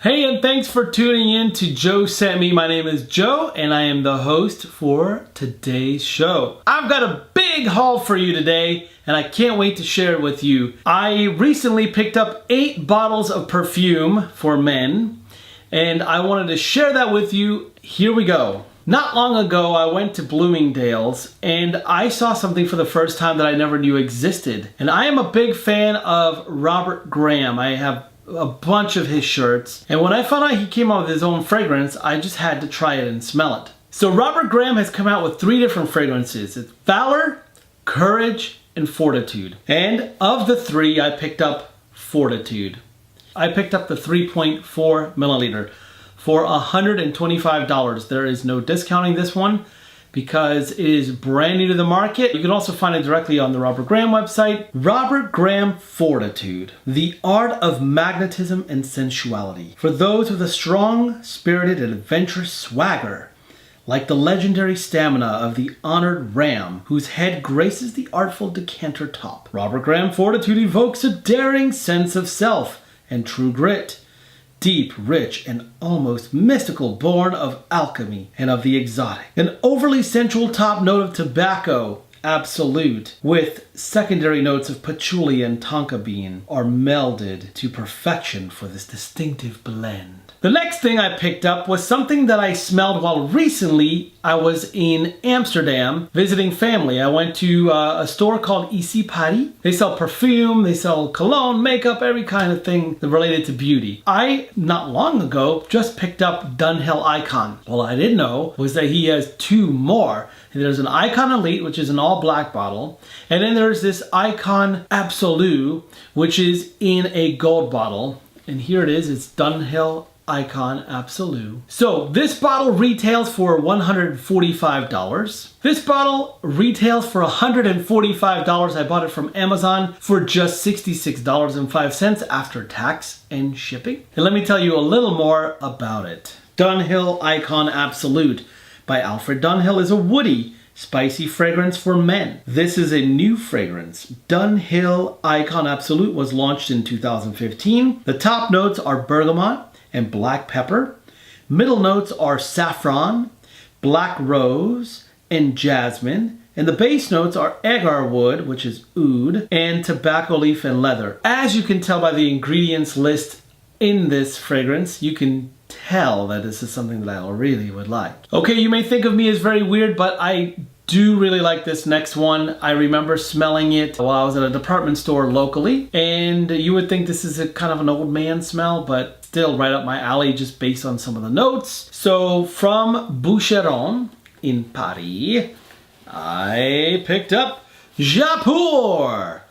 Hey, and thanks for tuning in to JoeScentMe. My name is Joe, and I am the host for today's show. I've got a big haul for you today, and I can't wait to share it with you. I recently picked up 8 bottles of perfume for men, and I wanted to share that with you. Here we go. Not long ago, I went to Bloomingdale's and I saw something for the first time that I never knew existed. And I am a big fan of Robert Graham. I have a bunch of his shirts. And when I found out he came out with his own fragrance, I just had to try it and smell it. So Robert Graham has come out with 3 different fragrances. It's Valor, Courage, and Fortitude. And of the 3, I picked up Fortitude. I picked up the 3.4 milliliter. For $125. There is no discounting this one because it is brand new to the market. You can also find it directly on the Robert Graham website. Robert Graham Fortitude, the art of magnetism and sensuality. For those with a strong, spirited, and adventurous swagger, like the legendary stamina of the honored Ram, whose head graces the artful decanter top. Robert Graham Fortitude evokes a daring sense of self and true grit. Deep, rich, and almost mystical, born of alchemy and of the exotic. An overly sensual top note of tobacco, absolute, with secondary notes of patchouli and tonka bean are melded to perfection for this distinctive blend. The next thing I picked up was something that I smelled while recently I was in Amsterdam visiting family. I went to a store called Ici Paris. They sell perfume, they sell cologne, makeup, every kind of thing related to beauty. I, not long ago, just picked up Dunhill Icon. All I didn't know was that he has 2 more. There's an Icon Elite, which is an all black bottle. And then there's this Icon Absolute, which is in a gold bottle. And here it is, it's Dunhill Icon Absolute. So this bottle retails for $145. This bottle retails for $145. I bought it from Amazon for just $66.05 after tax and shipping. And let me tell you a little more about it. Dunhill Icon Absolute by Alfred Dunhill is a woody, spicy fragrance for men. This is a new fragrance. Dunhill Icon Absolute was launched in 2015. The top notes are bergamot and black pepper. Middle notes are saffron, black rose, and jasmine. And the base notes are agar wood, which is oud, and tobacco leaf and leather. As you can tell by the ingredients list in this fragrance, you can tell that this is something that I really would like. Okay, you may think of me as very weird, but I do really like this next one. I remember smelling it while I was at a department store locally, and you would think this is a kind of an old man smell, but still right up my alley just based on some of the notes. So from Chaperone in Paris, I picked up Chaperone,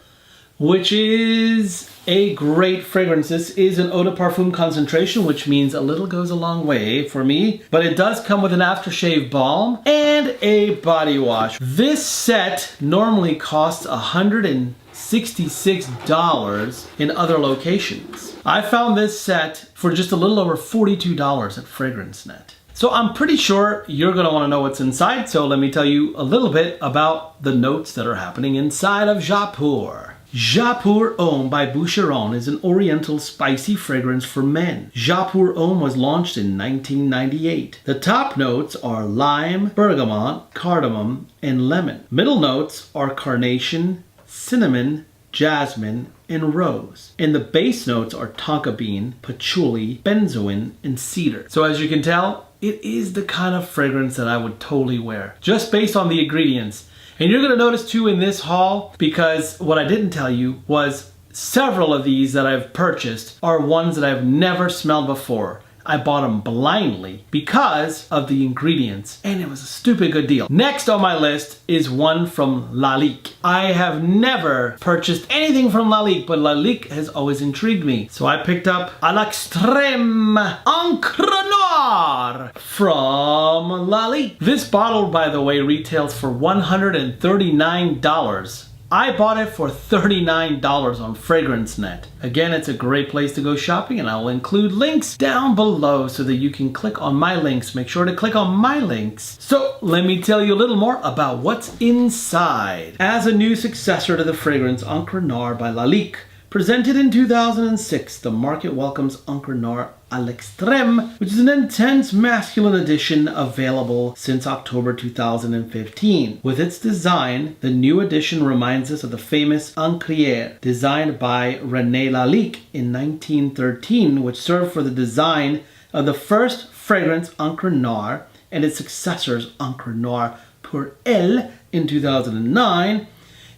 which is a great fragrance. This is an eau de parfum concentration, which means a little goes a long way for me, but it does come with an aftershave balm and a body wash. This set normally costs $166 in other locations. I found this set for just a little over $42 at FragranceNet. So I'm pretty sure you're gonna wanna know what's inside, so let me tell you a little bit about the notes that are happening inside of Chaperone. Chaperone by Chaperone is an oriental spicy fragrance for men. Chaperone was launched in 1998. The top notes are lime, bergamot, cardamom, and lemon. Middle notes are carnation, cinnamon, jasmine, and rose. And the base notes are tonka bean, patchouli, benzoin, and cedar. So as you can tell, it is the kind of fragrance that I would totally wear, just based on the ingredients. And you're gonna notice too in this haul, because what I didn't tell you was several of these that I've purchased are ones that I've never smelled before. I bought them blindly because of the ingredients, and it was a stupid good deal. Next on my list is one from Lalique. I have never purchased anything from Lalique, but Lalique has always intrigued me. So I picked up Noir Extreme Encre Noir from Lalique. This bottle, by the way, retails for $139. I bought it for $39 on FragranceNet. Again, it's a great place to go shopping, and I will include links down below so that you can click on my links. Make sure to click on my links. So let me tell you a little more about what's inside. As a new successor to the fragrance Encre Noir by Lalique, Presented in 2006, the market welcomes Noir Extreme, which is an intense masculine edition available since October 2015. With its design, the new edition reminds us of the famous Encrier, designed by René Lalique in 1913, which served for the design of the first fragrance Encre Noir and its successors Encre Noir Pour Elle in 2009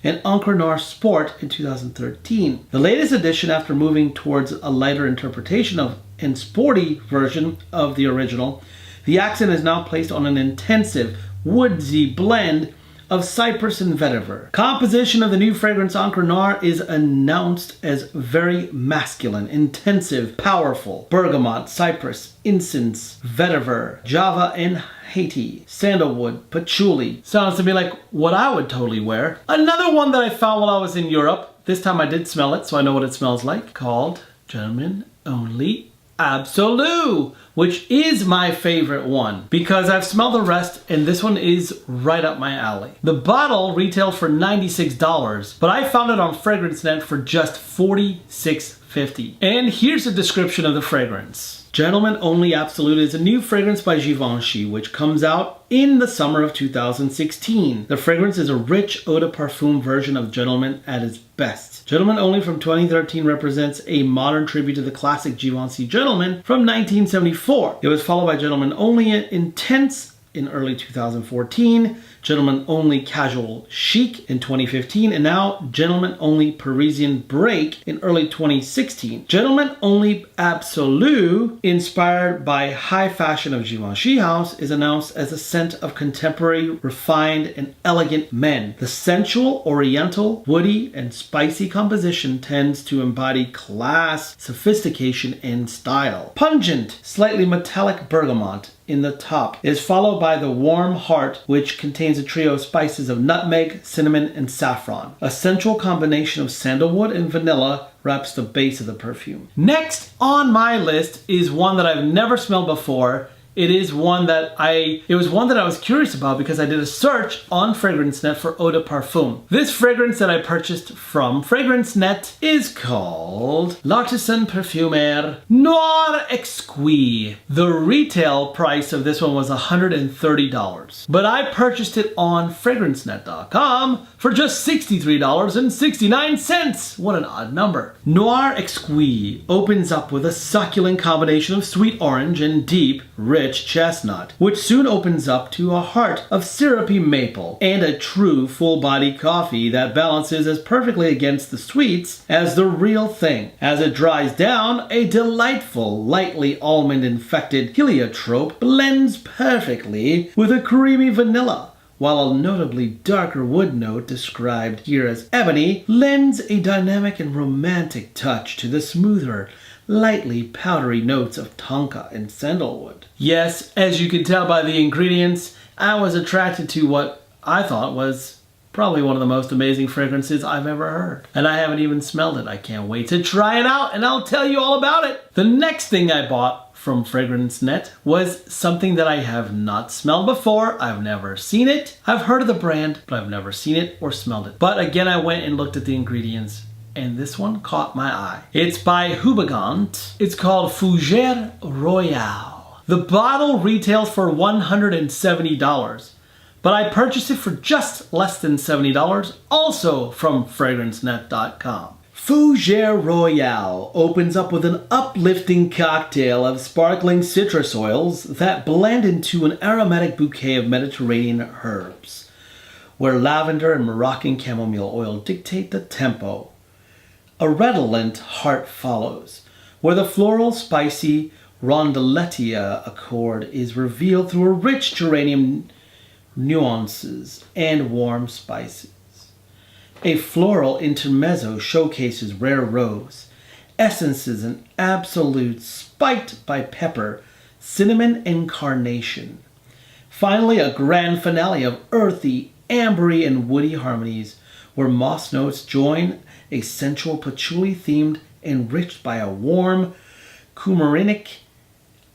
and Encre Noir Sport in 2013. The latest edition, after moving towards a lighter interpretation of and sporty version of the original, the accent is now placed on an intensive, woodsy blend of cypress and vetiver. Composition of the new fragrance Encre Noir is announced as very masculine, intensive, powerful. Bergamot, cypress, incense, vetiver, Java and Haiti, sandalwood, patchouli. Sounds to me like what I would totally wear. Another one that I found while I was in Europe, this time I did smell it, so I know what it smells like, called Gentlemen Only Absolute, which is my favorite one because I've smelled the rest and this one is right up my alley. The bottle retails for $96, but I found it on FragranceNet for just $46.50. And here's a description of the fragrance. Gentlemen Only Absolute is a new fragrance by Givenchy, which comes out in the summer of 2016. The fragrance is a rich eau de parfum version of Gentleman at its best. Gentlemen Only from 2013 represents a modern tribute to the classic Givenchy Gentleman from 1974. It was followed by Gentlemen Only Intense in early 2014, Gentlemen Only Casual Chic in 2015, and now Gentlemen Only Parisian Break in early 2016. Gentlemen Only Absolute, inspired by high fashion of Givenchy House, is announced as a scent of contemporary, refined, and elegant men. The sensual, oriental, woody, and spicy composition tends to embody class, sophistication, and style. Pungent, slightly metallic bergamot in the top is followed by the warm heart, which contains a trio of spices of nutmeg, cinnamon, and saffron. A sensual combination of sandalwood and vanilla wraps the base of the perfume. Next on my list is one that I've never smelled before. It was one that I was curious about because I did a search on FragranceNet for eau de parfum. This fragrance that I purchased from FragranceNet is called L'Artisan Parfumeur Noir Extreme. The retail price of this one was $130, but I purchased it on FragranceNet.com for just $63.69. What an odd number. Noir Extreme opens up with a succulent combination of sweet orange and deep, rich chestnut, which soon opens up to a heart of syrupy maple and a true full-body coffee that balances as perfectly against the sweets as the real thing. As it dries down, a delightful, lightly almond-infected heliotrope blends perfectly with a creamy vanilla, while a notably darker wood note, described here as ebony, lends a dynamic and romantic touch to the smoother, lightly powdery notes of tonka and sandalwood. Yes, as you can tell by the ingredients, I was attracted to what I thought was probably one of the most amazing fragrances I've ever heard. And I haven't even smelled it. I can't wait to try it out and I'll tell you all about it. The next thing I bought from FragranceNet was something that I have not smelled before. I've never seen it. I've heard of the brand, but I've never seen it or smelled it. But again, I went and looked at the ingredients, and this one caught my eye. It's by Hubigant. It's called Fougère Royale. The bottle retails for $170, but I purchased it for just less than $70, also from FragranceNet.com. Fougère Royale opens up with an uplifting cocktail of sparkling citrus oils that blend into an aromatic bouquet of Mediterranean herbs, where lavender and Moroccan chamomile oil dictate the tempo. A redolent heart follows, where the floral, spicy rondelletia accord is revealed through a rich geranium nuances and warm spices. A floral intermezzo showcases rare rose, essences and absolutes spiked by pepper, cinnamon, and carnation. Finally, a grand finale of earthy, ambery, and woody harmonies, where moss notes join a sensual patchouli themed, enriched by a warm, coumarinic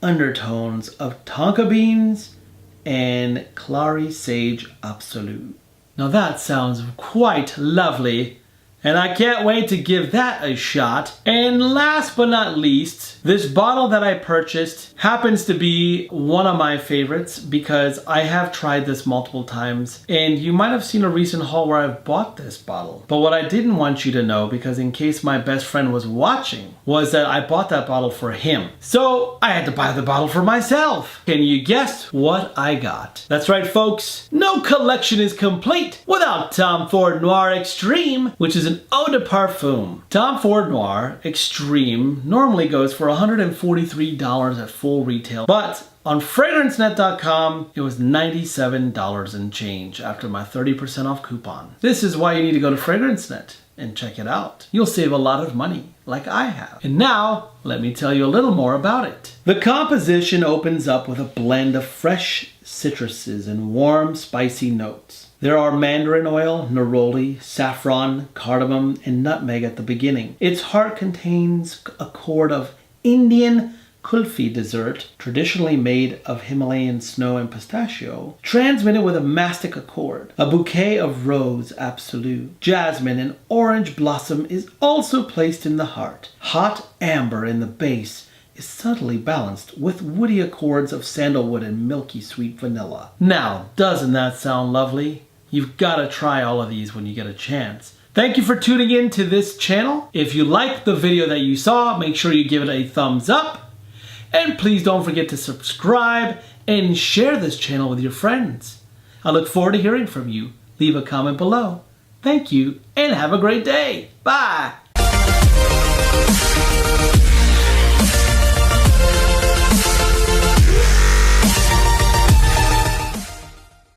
undertones of tonka beans and clary sage absolute. Now that sounds quite lovely And I can't wait to give that a shot. And last but not least, this bottle that I purchased happens to be one of my favorites because I have tried this multiple times. And you might have seen a recent haul where I've bought this bottle. But what I didn't want you to know, because in case my best friend was watching, was that I bought that bottle for him. So I had to buy the bottle for myself. Can you guess what I got? That's right, folks. No collection is complete without Tom Ford Noir Extreme, which is an eau de parfum. Tom Ford Noir Extreme normally goes for $143 at full retail, but on FragranceNet.com, it was $97 and change after my 30% off coupon. This is why you need to go to FragranceNet and check it out. You'll save a lot of money, like I have. And now, let me tell you a little more about it. The composition opens up with a blend of fresh citruses and warm, spicy notes. There are mandarin oil, neroli, saffron, cardamom, and nutmeg at the beginning. Its heart contains a chord of Indian kulfi dessert, traditionally made of Himalayan snow and pistachio, transmitted with a mastic accord. A bouquet of rose absolute, jasmine, and orange blossom is also placed in the heart. Hot amber in the base is subtly balanced with woody accords of sandalwood and milky sweet vanilla. Now, doesn't that sound lovely? You've got to try all of these when you get a chance. Thank you for tuning in to this channel. If you liked the video that you saw, make sure you give it a thumbs up. And please don't forget to subscribe and share this channel with your friends. I look forward to hearing from you. Leave a comment below. Thank you and have a great day. Bye.